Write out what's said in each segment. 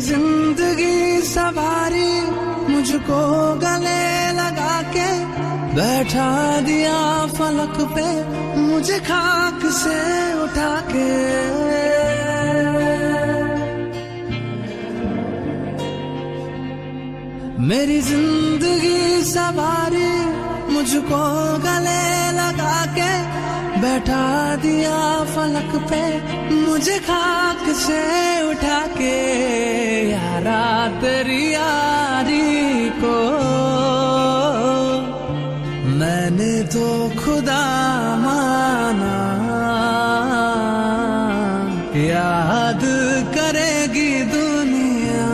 जिंदगी सवारी मुझको गले लगा के बैठा दिया फलक पे मुझे खाक से उठा के। मेरी जिंदगी सवारी मुझको गले लगा के बैठा दिया फलक पे मुझे खाक से उठा के। यारा तेरी यारी को मैंने तो खुदा माना, याद करेगी दुनिया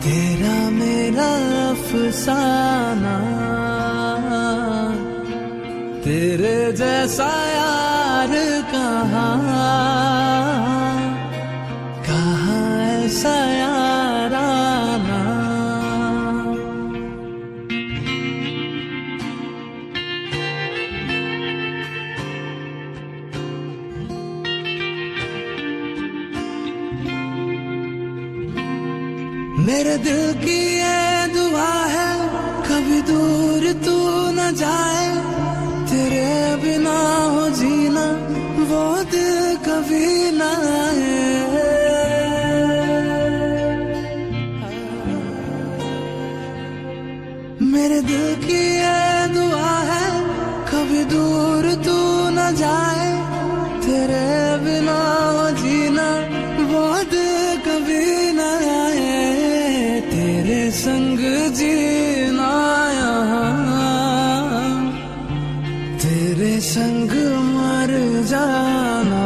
तेरा मेरा अफसाना। तेरे जैसा यार कहाँ ऐसा याराना। मेरे दिल की ये दुआ है कभी दूर तू न जाए, तेरे बिना हो जीना वो दिल कभी न आए। मेरे दिल की ये दुआ है कभी दूर तू न जाए, तेरे बिना हो जीना वो दिल कभी न आए। तेरे संग जीना यहाँ तेरे संग मर जाना,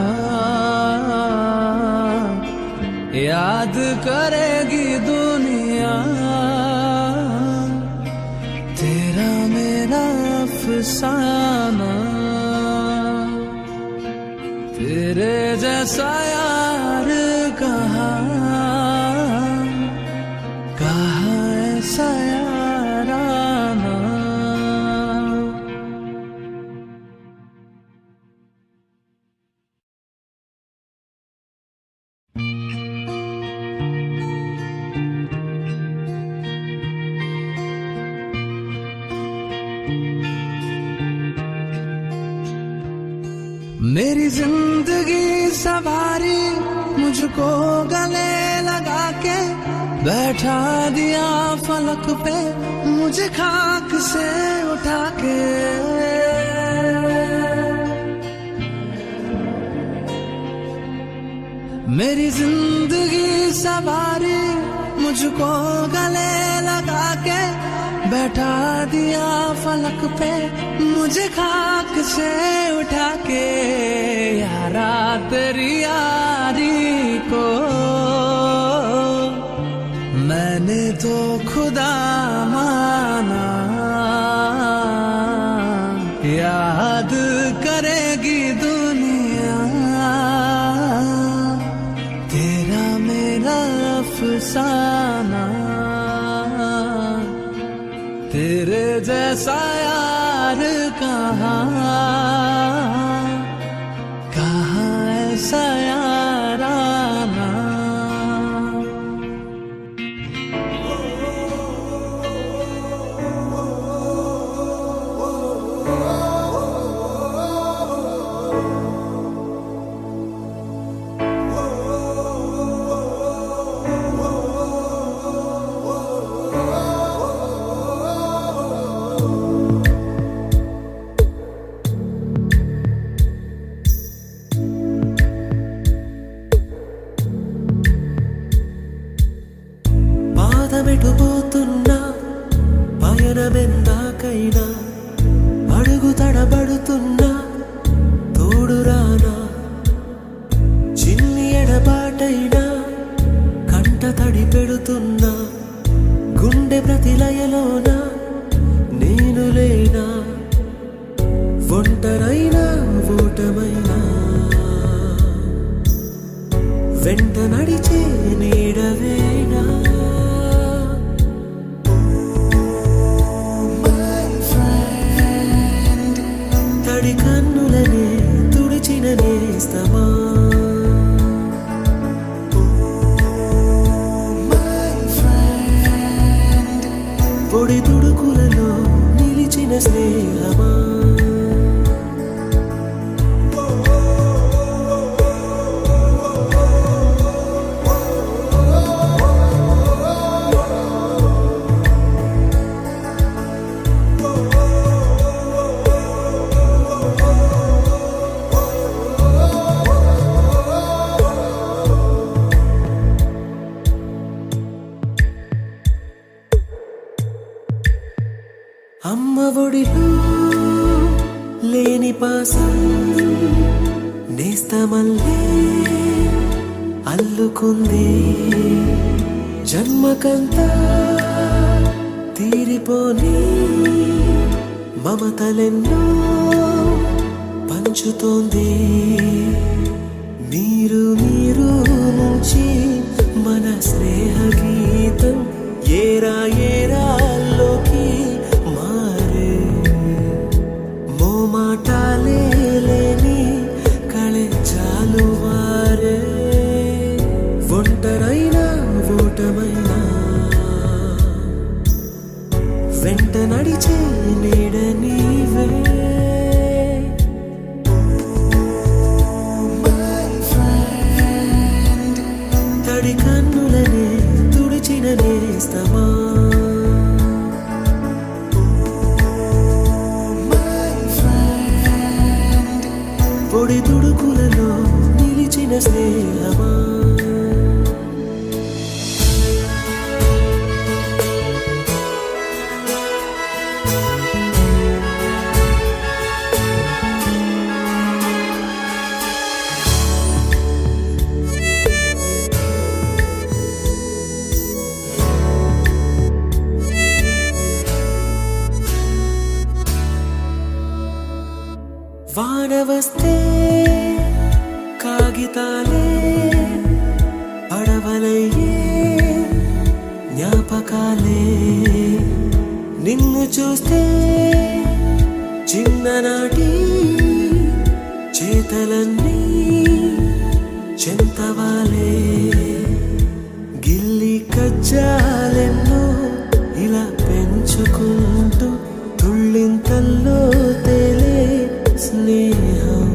याद करेगी दुनिया तेरा मेरा अफसाना। तेरे जैसा यार कहाँ ऐसा याराना। मेरी जिंदगी सवारी मुझको गले लगा के बैठा दिया फलक पे मुझे खाक से उठा के। मेरी जिंदगी सवारी मुझको गले लगा के बैठा दिया फलक पे मुझे खाक से उठा के। यारा तेरी यारी को मैंने तो खुदा माना, याद करेगी दुनिया तेरा मेरा अफसाना। तेरे जैसा यार कहाँ ऐसा याराना। పాదమెటుపోతున్నా పయనమెందాకైనా అడుగు తడబడుతున్నా తోడురానా, చిన్ని ఎడబాటైనా కంట తడి పెడుతున్నా గుండె ప్రతిలయలోన నేను లేనా, ఒంటరైనా ఓటమైనా వెంట నడిచే నీడవేనా. తడి పొడి తుడుకులలో నిలిచిన స్నేహమా అమ్మ ఒడిలో లేని పాసం నేస్తమల్లే అల్లుకుంది జన్మకంతా తీరిపోని మమతలెన్నో పంచుతోంది మీరు మీరు నుంచి మన స్నేహ గీతం ఏరా ఏరాల్లోకి మారే మోమాటాలే లేని కళే చాలు వారే ఒంటరైనా ఓటమైనా వెంట నడిచే నీడ నీవే తడి కన్నులనే తుడిచిన నేస్తమా పొడి తుడుకులలో నిలిచిన స్నేహమా వాన వస్తే కాగితాలే పడవలయ్యే జ్ఞాపకాలే నిన్ను చూస్తే చిన్ననాటి చేతలన్నీ చెంతవాలే గిల్లి కజ్జాలెన్నో ఇలా పెంచుకుంటూ తుళ్ళింతల్లో తేలే స్నేహం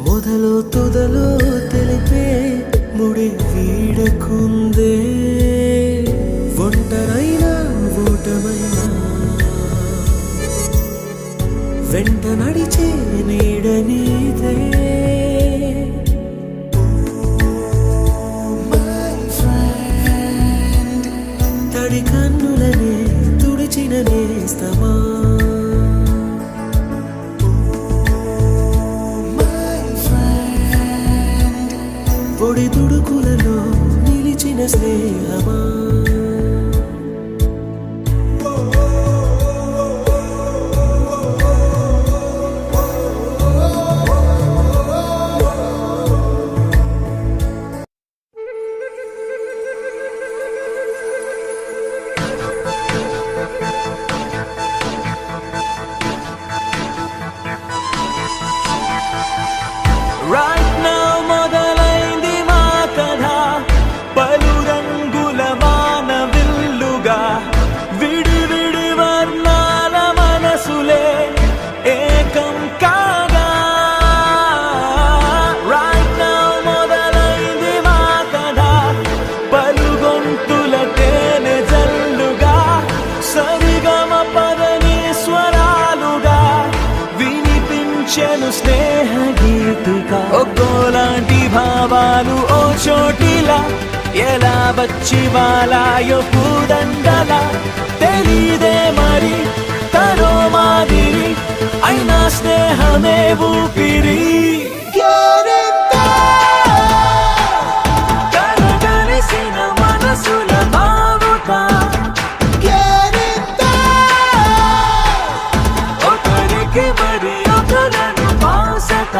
మొదలు తుదలో తెలిపే ముడి వీడకుందే ఒంటరైనా ఓటమైనా వెంట నడిచే నీడ నీదే తడి కన్నులనే తుడిచిన నేస్తమా పొడి తుడుకులలో నిలిచిన స్నేహమా Right now మొదలైంది మా కథ పలు రంగుల మానవిల్లుగా విడి విడి వర్ణాల మనసులే ఏకం కాగా Right now మొదలైంది మా కథ పలు గొంతుల తేనె జల్లుగా సరిగమ పదని స్వరాలుగా వినిపించెను స్నేహ గీతిగా ఒక్కోలాంటి భావాలు ఓ చోటిలా ఎలా వచ్చి వాలాయో పూదండలా తెలీదే మరి తనో మాదిరి అయినా స్నేహమే ఊపిరి కలగలిసిన మనసుల బావుట ఒకరికి మరి ఒకలను పాసట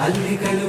అల్లికలు